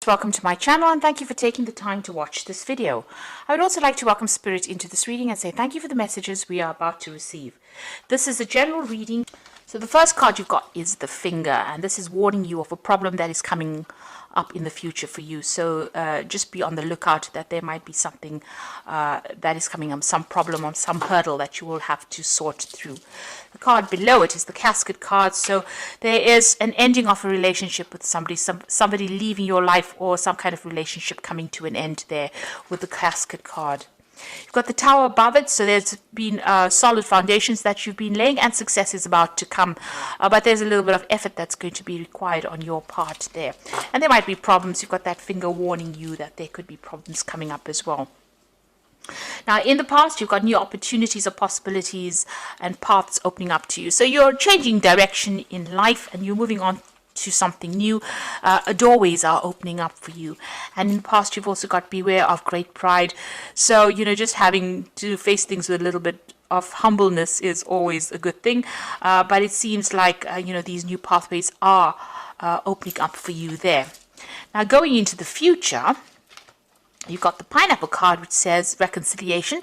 Welcome to my channel and thank you for taking the time to watch this video. I would also like to welcome Spirit into this reading and say thank you for the messages we are about to receive. This is a general reading. So the first card you've got is the finger, and this is warning you of a problem that is coming up in the future for you. So just be on the lookout that there might be something that is coming up, some problem or some hurdle that you will have to sort through. The card below it is the casket card. So there is an ending of a relationship with somebody, somebody leaving your life, or some kind of relationship coming to an end there with the casket card. You've got the tower above it, so there's been solid foundations that you've been laying, and success is about to come. But there's a little bit of effort that's going to be required on your part there. And there might be problems. You've got that finger warning you that there could be problems coming up as well. Now, in the past, you've got new opportunities or possibilities and paths opening up to you. So you're changing direction in life and you're moving on to something new. Doorways are opening up for you. And in the past, you've also got beware of great pride. So, just having to face things with a little bit of humbleness is always a good thing. But it seems like, these new pathways are opening up for you there. Now, going into the future, you've got the pineapple card, which says reconciliation.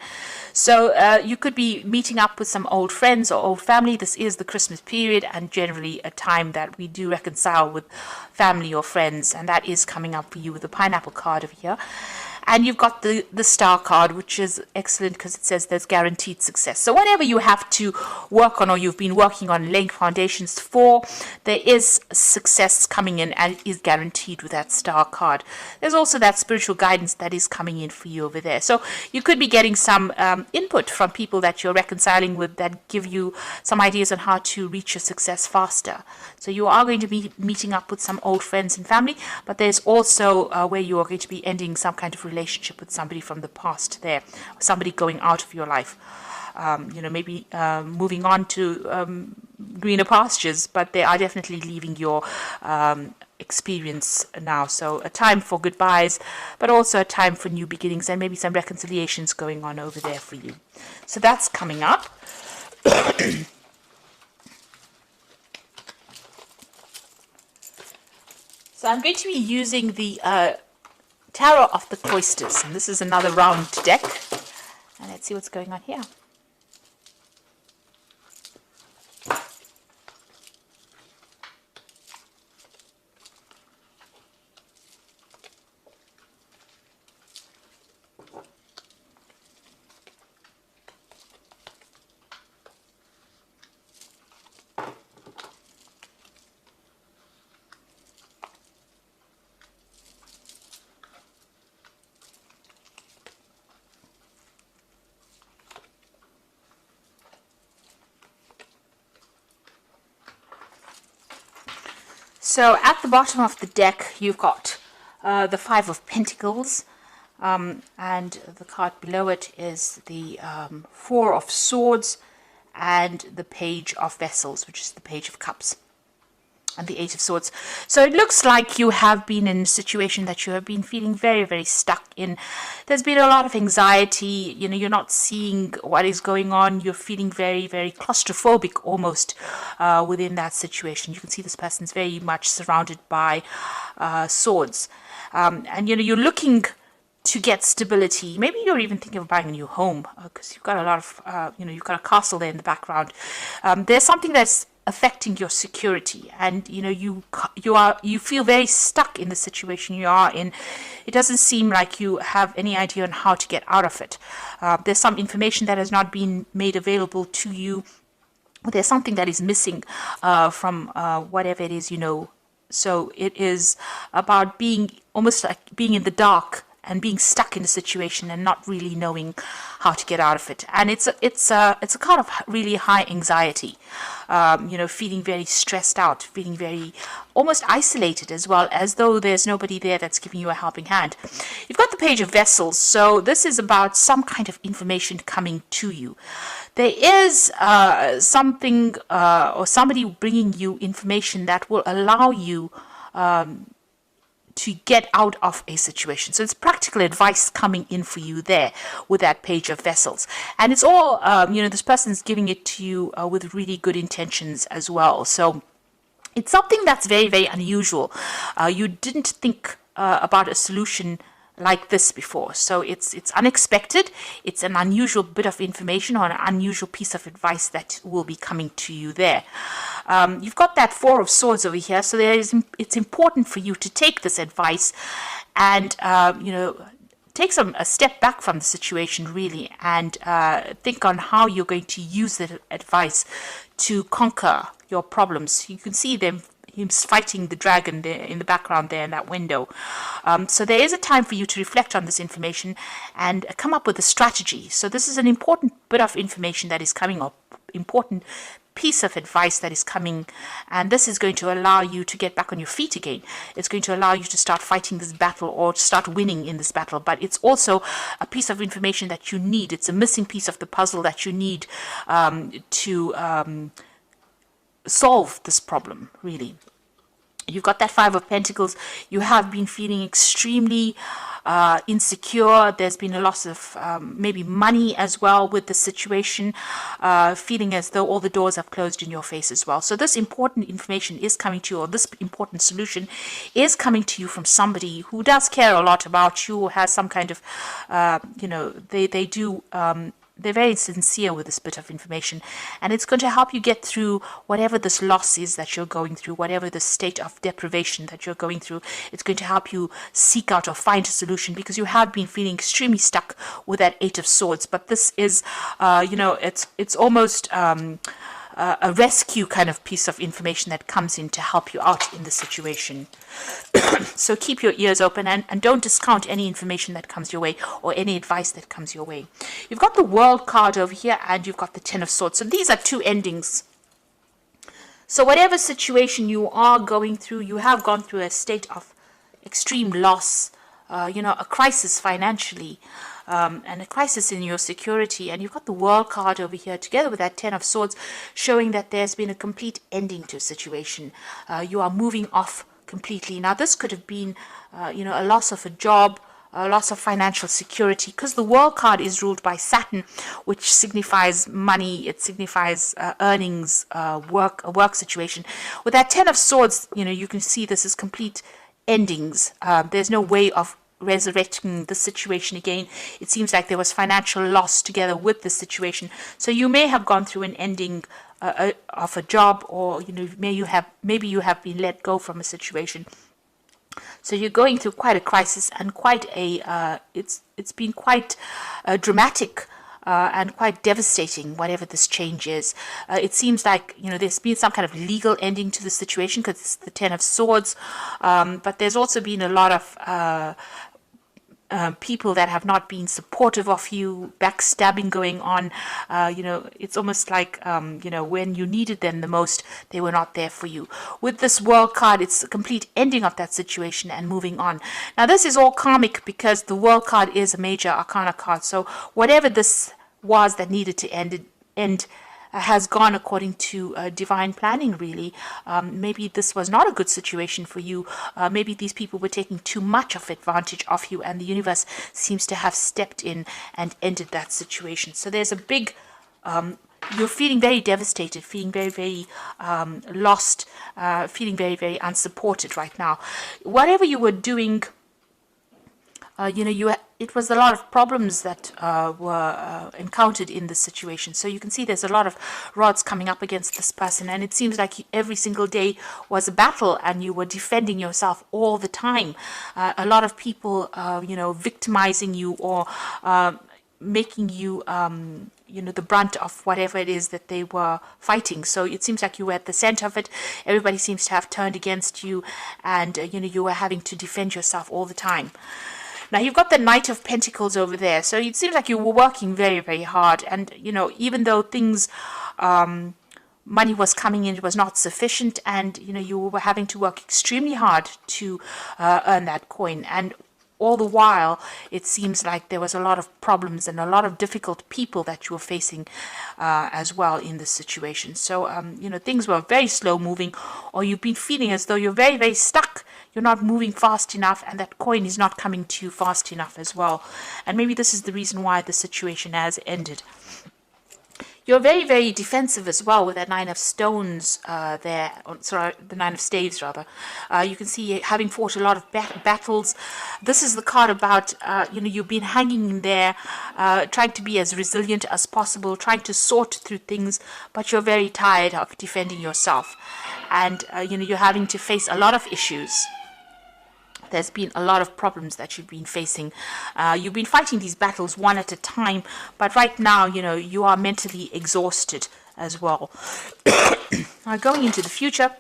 So you could be meeting up with some old friends or old family. This is the Christmas period and generally a time that we do reconcile with family or friends. And that is coming up for you with the pineapple card over here. And you've got the star card, which is excellent because it says there's guaranteed success. So whatever you have to work on or you've been working on laying foundations for, there is success coming in and it is guaranteed with that star card. There's also that spiritual guidance that is coming in for you over there. So you could be getting some input from people that you're reconciling with that give you some ideas on how to reach your success faster. So you are going to be meeting up with some old friends and family, but there's also where you are going to be ending some kind of relationship with somebody from the past there, somebody going out of your life, maybe moving on to greener pastures, but they are definitely leaving your experience now. So a time for goodbyes, but also a time for new beginnings and maybe some reconciliations going on over there for you. So that's coming up. So I'm going to be using the Tarot of the Cloisters, and this is another round deck, and let's see what's going on here. So at the bottom of the deck, you've got the Five of Pentacles, and the card below it is the Four of Swords and the Page of Vessels, which is the Page of Cups, and the Eight of Swords. So it looks like you have been in a situation that you have been feeling very, very stuck in. There's been a lot of anxiety. You're not seeing what is going on. You're feeling very, very claustrophobic almost within that situation. You can see this person's very much surrounded by swords. And you're looking to get stability. Maybe you're even thinking of buying a new home because you've got a lot of, you've got a castle there in the background. There's something that's affecting your security, and you feel very stuck in the situation you are in. It doesn't seem like you have any idea on how to get out of it. There's some information that has not been made available to you. There's something that is missing from whatever it is. So it is about being almost like being in the dark and being stuck in a situation and not really knowing how to get out of it. And it's a kind of really high anxiety, feeling very stressed out, feeling very almost isolated as well, as though there's nobody there that's giving you a helping hand. You've got the Page of Vessels, so this is about some kind of information coming to you. There is something or somebody bringing you information that will allow you to get out of a situation. So it's practical advice coming in for you there with that Page of Vessels. And it's all, this person's giving it to you with really good intentions as well. So it's something that's very, very unusual. You didn't think about a solution like this before. So it's unexpected. It's an unusual bit of information or an unusual piece of advice that will be coming to you there. You've got that Four of Swords over here, so it's important for you to take this advice and take a step back from the situation really, and think on how you're going to use that advice to conquer your problems. You can see him fighting the dragon there in the background there in that window. So there is a time for you to reflect on this information and come up with a strategy. So this is an important bit of information that is coming up, important piece of advice that is coming, and this is going to allow you to get back on your feet again. It's going to allow you to start fighting this battle or to start winning in this battle, but it's also a piece of information that you need. It's a missing piece of the puzzle that you need to solve this problem, really. You've got that Five of Pentacles. You have been feeling extremely insecure. There's been a loss of maybe money as well with the situation, feeling as though all the doors have closed in your face as well. So this important information is coming to you, or this important solution is coming to you from somebody who does care a lot about you, has some kind of, they do they're very sincere with this bit of information, and it's going to help you get through whatever this loss is that you're going through, whatever the state of deprivation that you're going through. It's going to help you seek out or find a solution, because you have been feeling extremely stuck with that Eight of Swords. But this is, it's almost a rescue kind of piece of information that comes in to help you out in the situation. So keep your ears open and don't discount any information that comes your way or any advice that comes your way. You've got the World card over here, and you've got the Ten of Swords. So these are two endings. So whatever situation you are going through, you have gone through a state of extreme loss, a crisis financially, and a crisis in your security. And you've got the World card over here together with that Ten of Swords, showing that there's been a complete ending to a situation. You are moving off completely. Now this could have been a loss of a job, a loss of financial security, because the World card is ruled by Saturn, which signifies money. It signifies earnings, a work situation. With that Ten of Swords, you can see this is complete endings. There's no way of resurrecting the situation again. It seems like there was financial loss together with the situation. So you may have gone through an ending of a job, or maybe you have been let go from a situation. So you're going through quite a crisis and quite a it's been quite dramatic and quite devastating, whatever this change is. It seems like there's been some kind of legal ending to the situation, because it's the Ten of Swords, but there's also been a lot of people that have not been supportive of you, backstabbing going on. It's almost like, when you needed them the most, they were not there for you. With this World card, it's a complete ending of that situation and moving on. Now, this is all karmic, because the World card is a major arcana card. So whatever this was that needed to end has gone according to divine planning, really. Maybe this was not a good situation for you. Maybe these people were taking too much of advantage of you, and the universe seems to have stepped in and ended that situation. So there's a big, you're feeling very devastated, feeling very, very lost, feeling very, very unsupported right now. Whatever you were doing, it was a lot of problems that were encountered in this situation. So you can see there's a lot of rods coming up against this person, and it seems like every single day was a battle, and you were defending yourself all the time. A lot of people, victimizing you or making you, the brunt of whatever it is that they were fighting. So it seems like you were at the center of it. Everybody seems to have turned against you, and, you were having to defend yourself all the time. Now, you've got the Knight of Pentacles over there. So it seems like you were working very, very hard. And, even though things, money was coming in, it was not sufficient. And, you were having to work extremely hard to earn that coin. And all the while, it seems like there was a lot of problems and a lot of difficult people that you were facing as well in this situation. So, things were very slow moving, or you've been feeling as though you're very, very stuck. You're not moving fast enough, and that coin is not coming to you fast enough as well. And maybe this is the reason why the situation has ended. You're very, very defensive as well with that Nine of Stones there. Sorry, the Nine of Staves, rather. You can see having fought a lot of battles. This is the card about, you've been hanging in there, trying to be as resilient as possible, trying to sort through things, but you're very tired of defending yourself. And, you're having to face a lot of issues. There's been a lot of problems that you've been facing. You've been fighting these battles one at a time, but right now, you are mentally exhausted as well. Now, going into the future,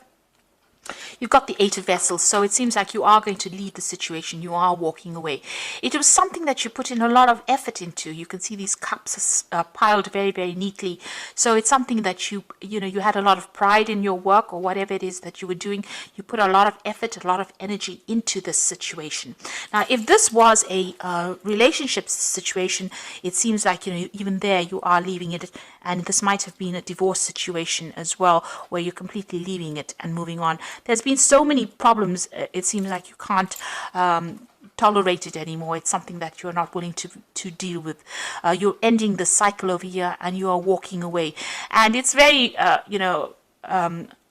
you've got the Eight of Vessels, so it seems like you are going to leave the situation. You are walking away. It was something that you put in a lot of effort into. You can see these cups piled very, very neatly. So it's something that you had a lot of pride in your work or whatever it is that you were doing. You put a lot of effort, a lot of energy into this situation. Now, if this was a relationship situation, it seems like, even there you are leaving it. And this might have been a divorce situation as well, where you're completely leaving it and moving on. There's been so many problems, it seems like you can't tolerate it anymore. It's something that you're not willing to deal with. You're ending the cycle over here and you are walking away. And it's very,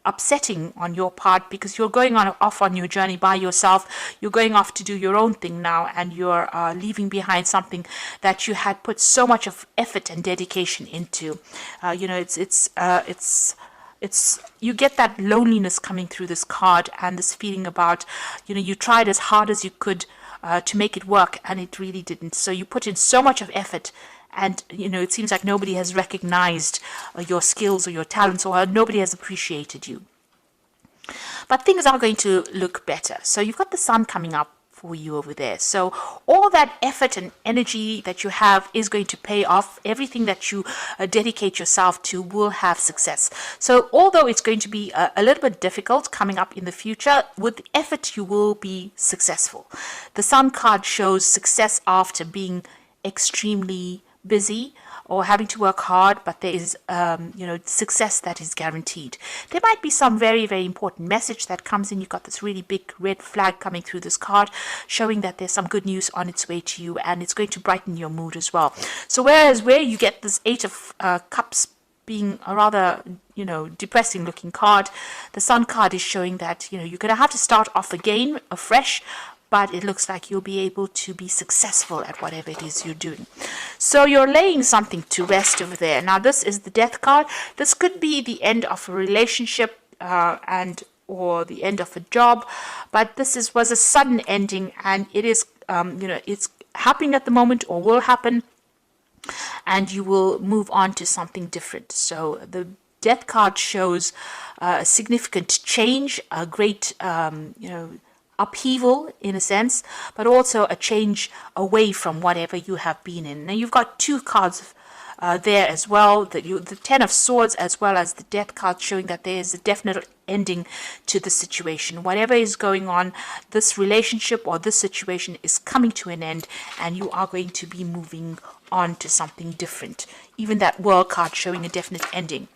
upsetting on your part, because you're going off on your journey by yourself. You're going off to do your own thing now, and you're leaving behind something that you had put so much of effort and dedication into. It's you get that loneliness coming through this card, and this feeling about, you tried as hard as you could to make it work, and it really didn't. So you put in so much of effort, and it seems like nobody has recognized your skills or your talents, or nobody has appreciated you. But things are going to look better. So you've got the sun coming up for you over there. So all that effort and energy that you have is going to pay off. Everything that you dedicate yourself to will have success. So although it's going to be a little bit difficult coming up in the future, with effort you will be successful. The sun card shows success after being extremely busy or having to work hard, but there is success that is guaranteed. There might be some very, very important message that comes in. You've got this really big red flag coming through this card, showing that there's some good news on its way to you, and it's going to brighten your mood as well. So whereas where you get this Eight of Cups being a rather depressing looking card, the Sun card is showing that you're going to have to start off again afresh, but it looks like you'll be able to be successful at whatever it is you're doing. So you're laying something to rest over there. Now this is the Death card. This could be the end of a relationship or the end of a job, but this was a sudden ending, and it is it's happening at the moment or will happen, and you will move on to something different. So the Death card shows a significant change, a great upheaval in a sense, but also a change away from whatever you have been in. Now you've got two cards there as well, the Ten of Swords as well as the Death card, showing that there is a definite ending to the situation. Whatever is going on, this relationship or this situation is coming to an end, and you are going to be moving on to something different. Even that World card showing a definite ending.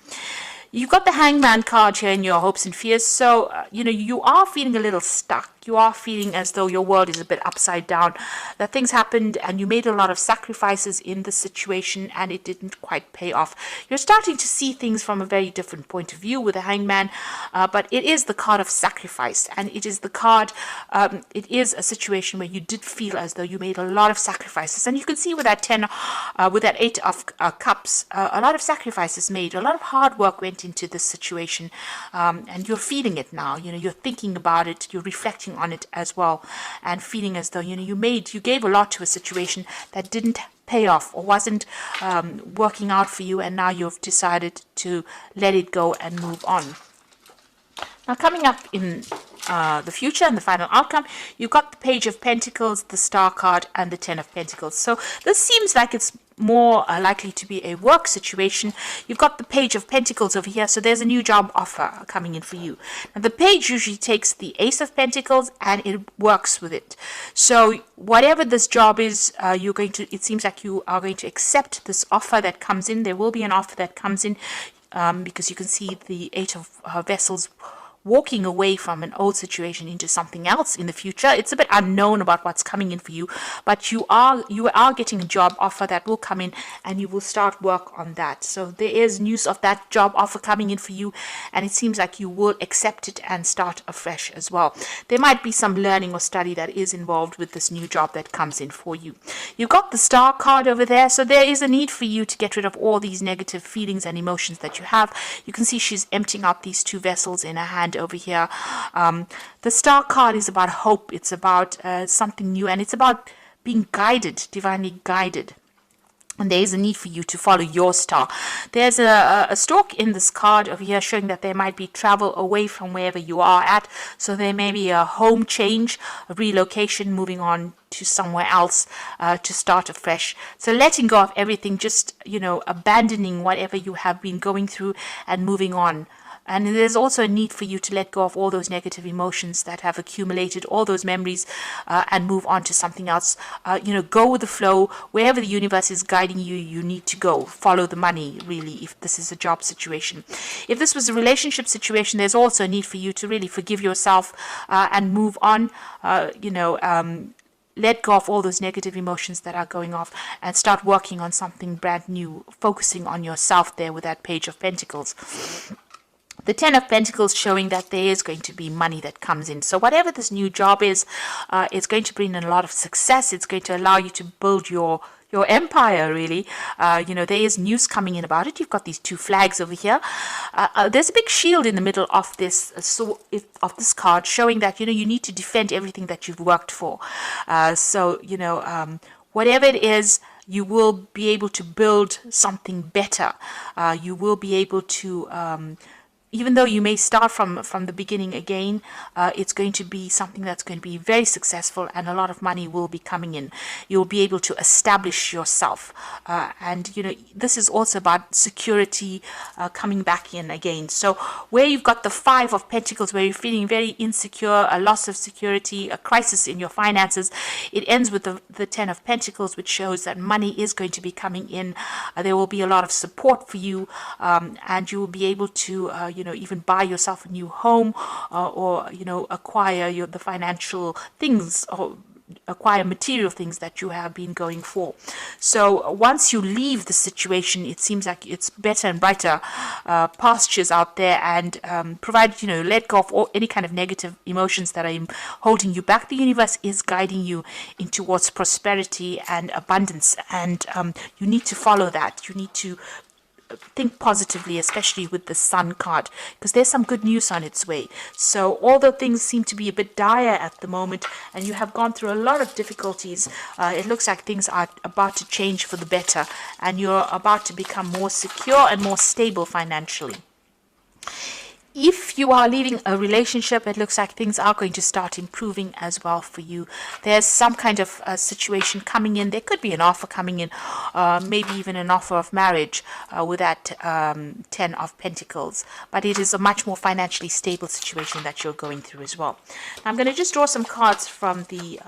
You've got the Hangman card here in your hopes and fears. So, you are feeling a little stuck. You are feeling as though your world is a bit upside down. That things happened and you made a lot of sacrifices in the situation and it didn't quite pay off. You're starting to see things from a very different point of view with the Hangman. But it is the card of sacrifice. And it is the card, it is a situation where you did feel as though you made a lot of sacrifices. And you can see with that with that Eight of Cups, a lot of sacrifices made. A lot of hard work went into this situation, and you're feeling it now. You're thinking about it, you're reflecting on it as well, and feeling as though you gave a lot to a situation that didn't pay off or wasn't working out for you, and now you've decided to let it go and move on. Now coming up in the future and the final outcome, you've got the Page of Pentacles, the Star card, and the Ten of Pentacles. So this seems like it's more likely to be a work situation. You've got the Page of Pentacles over here, so there's a new job offer coming in for you. Now the page usually takes the Ace of Pentacles and it works with it. So whatever this job is, it seems like you are going to accept this offer that comes in. There will be an offer that comes in, because you can see the Eight of Vessels walking away from an old situation into something else in the future. It's a bit unknown about what's coming in for you, but you are getting a job offer that will come in, and you will start work on that. So there is news of that job offer coming in for you, and it seems like you will accept it and start afresh as well. There might be some learning or study that is involved with this new job that comes in for you. You've got the Star card over there, so there is a need for you to get rid of all these negative feelings and emotions that you have. You can see she's emptying out these two vessels in her hand over here. The Star card is about hope. It's about something new, and it's about being guided, divinely guided. And there is a need for you to follow your star. There's a stalk in this card over here showing that there might be travel away from wherever you are at. So there may be a home change, a relocation, moving on to somewhere else to start afresh. So letting go of everything, just, abandoning whatever you have been going through and moving on. And there's also a need for you to let go of all those negative emotions that have accumulated, all those memories, and move on to something else. Go with the flow. Wherever the universe is guiding you, you need to go. Follow the money, really, if this is a job situation. If this was a relationship situation, there's also a need for you to really forgive yourself and move on. Let go of all those negative emotions that are going off and start working on something brand new, focusing on yourself there with that Page of Pentacles. The Ten of Pentacles showing that there is going to be money that comes in. So whatever this new job is, it's going to bring in a lot of success. It's going to allow you to build your empire, really. There is news coming in about it. You've got these two flags over here. There's a big shield in the middle of this of this card showing that, you need to defend everything that you've worked for. Whatever it is, you will be able to build something better. You will be able to even though you may start from the beginning again, it's going to be something that's going to be very successful, and a lot of money will be coming in. You'll be able to establish yourself. This is also about security coming back in again. So where you've got the Five of Pentacles, where you're feeling very insecure, a loss of security, a crisis in your finances, it ends with the Ten of Pentacles, which shows that money is going to be coming in. There will be a lot of support for you, and you will be able to even buy yourself a new home, or acquire the financial things, or acquire material things that you have been going for. So once you leave the situation, it seems like it's better and brighter pastures out there, and provided let go of any kind of negative emotions that are holding you back. The universe is guiding you in towards prosperity and abundance, and you need to follow that. You need to think positively, especially with the Sun card, because there's some good news on its way. So although things seem to be a bit dire at the moment, and you have gone through a lot of difficulties, it looks like things are about to change for the better, and you're about to become more secure and more stable financially. If you are leaving a relationship, it looks like things are going to start improving as well for you. There's some kind of situation coming in. There could be an offer coming in, maybe even an offer of marriage with that Ten of Pentacles. But it is a much more financially stable situation that you're going through as well. Now, I'm going to just draw some cards from the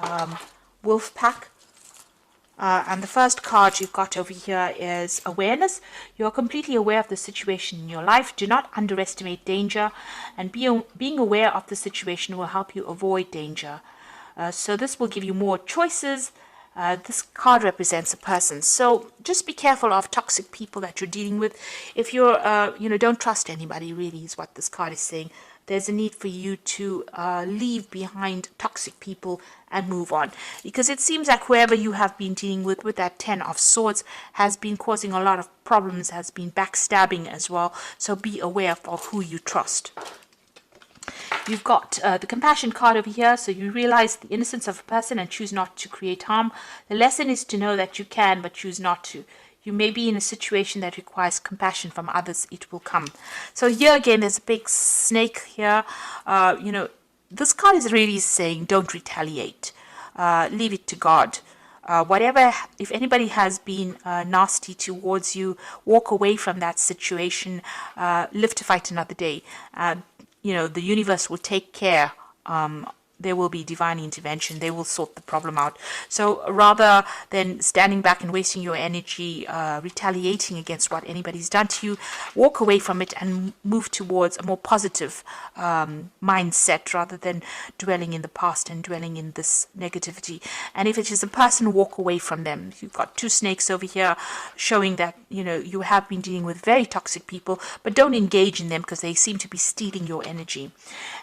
Wolf Pack. And the first card you've got over here is awareness. You're completely aware of the situation in your life. Do not underestimate danger, and being aware of the situation will help you avoid danger. So this will give you more choices. This card represents a person. So just be careful of toxic people that you're dealing with. If you're, don't trust anybody, really, is what this card is saying. There's a need for you to leave behind toxic people and move on, because it seems like whoever you have been dealing with that Ten of Swords has been causing a lot of problems, has been backstabbing as well. So be aware of who you trust. You've got the Compassion card over here, so you realize the innocence of a person and choose not to create harm. The lesson is to know that you can, but choose not to. You may be in a situation that requires compassion from others. It will come. So here again, there's a big snake here. This card is really saying don't retaliate. Leave it to God. If anybody has been nasty towards you, walk away from that situation. Live to fight another day. The universe will take care there will be divine intervention. They will sort the problem out. So rather than standing back and wasting your energy retaliating against what anybody's done to you, walk away from it and move towards a more positive mindset rather than dwelling in the past and dwelling in this negativity. And if it is a person, walk away from them. You've got two snakes over here showing that, you know, you have been dealing with very toxic people, but don't engage in them because they seem to be stealing your energy.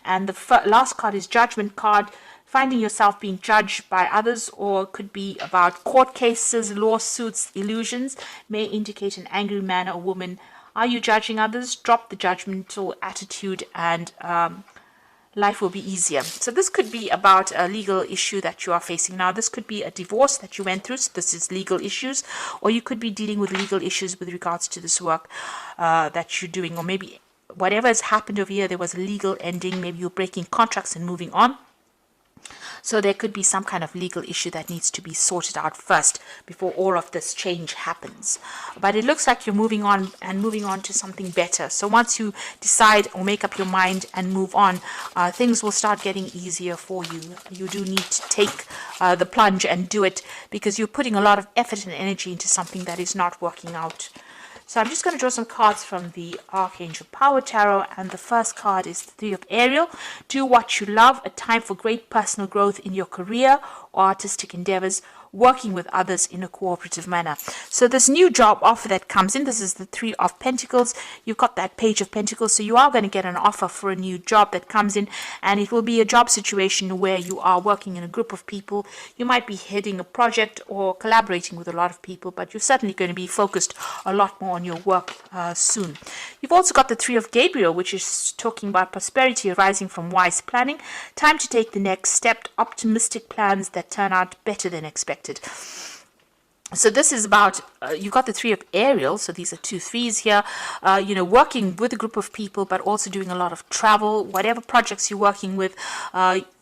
And the last card is Judgment card. Finding yourself being judged by others, or could be about court cases, lawsuits, illusions, may indicate an angry man or woman. Are you judging others? Drop the judgmental attitude and life will be easier. So this could be about a legal issue that you are facing now. This could be a divorce that you went through. So this is legal issues, or you could be dealing with legal issues with regards to this work that you're doing, or maybe whatever has happened over here, there was a legal ending. Maybe you're breaking contracts and moving on. So there could be some kind of legal issue that needs to be sorted out first before all of this change happens. But it looks like you're moving on to something better. So once you decide or make up your mind and move on, things will start getting easier for you. You do need to take the plunge and do it, because you're putting a lot of effort and energy into something that is not working out. So I'm just going to draw some cards from the Archangel Power Tarot, and the first card is the Three of Ariel. Do what you love, a time for great personal growth in your career or artistic endeavors, working with others in a cooperative manner. So this new job offer that comes in, this is the Three of Pentacles. You've got that Page of Pentacles, so you are going to get an offer for a new job that comes in, and it will be a job situation where you are working in a group of people. You might be heading a project or collaborating with a lot of people, but you're certainly going to be focused a lot more on your work soon. You've also got the Three of Gabriel, which is talking about prosperity arising from wise planning. Time to take the next step, optimistic plans that turn out better than expected. So this is about, you've got the Three of Ariel, so these are 2 threes here, working with a group of people, but also doing a lot of travel. Whatever projects you're working with,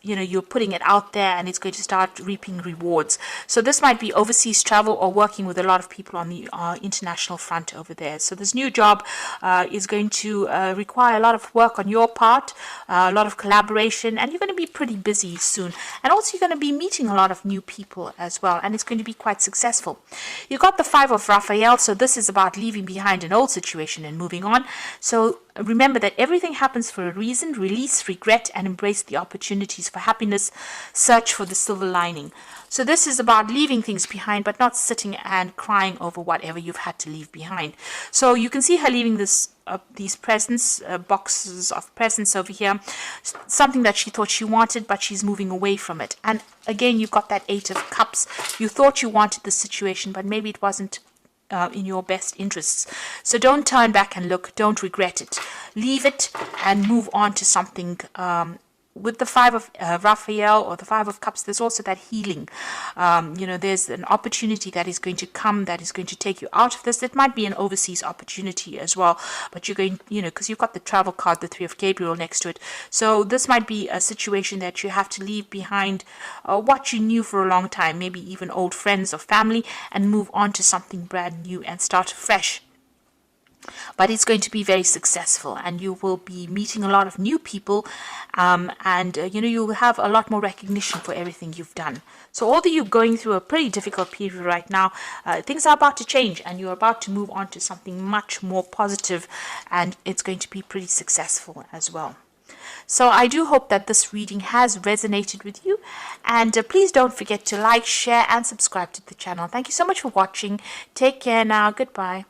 you're putting it out there, and it's going to start reaping rewards. So this might be overseas travel or working with a lot of people on the international front over there. So this new job is going to require a lot of work on your part, a lot of collaboration, and you're going to be pretty busy soon. And also you're going to be meeting a lot of new people as well, and it's going to be quite successful. You got the Five of Raphael, so this is about leaving behind an old situation and moving on. So remember that everything happens for a reason. Release regret and embrace the opportunities for happiness. Search for the silver lining. So this is about leaving things behind, but not sitting and crying over whatever you've had to leave behind. So you can see her leaving these presents, boxes of presents over here, something that she thought she wanted, but she's moving away from it. And again, you've got that Eight of Cups. You thought you wanted the situation, but maybe it wasn't in your best interests. So don't turn back and look. Don't regret it. Leave it and move on to something. With the Five of Raphael or the Five of Cups, there's also that healing. There's an opportunity that is going to come, that is going to take you out of this. It might be an overseas opportunity as well, but you're going, because you've got the travel card, the Three of Gabriel next to it. So this might be a situation that you have to leave behind what you knew for a long time, maybe even old friends or family, and move on to something brand new and start fresh. But it's going to be very successful, and you will be meeting a lot of new people, you will have a lot more recognition for everything you've done. So although you're going through a pretty difficult period right now, things are about to change, and you're about to move on to something much more positive, and it's going to be pretty successful as well. So I do hope that this reading has resonated with you, and please don't forget to like, share and subscribe to the channel. Thank you so much for watching. Take care now. Goodbye.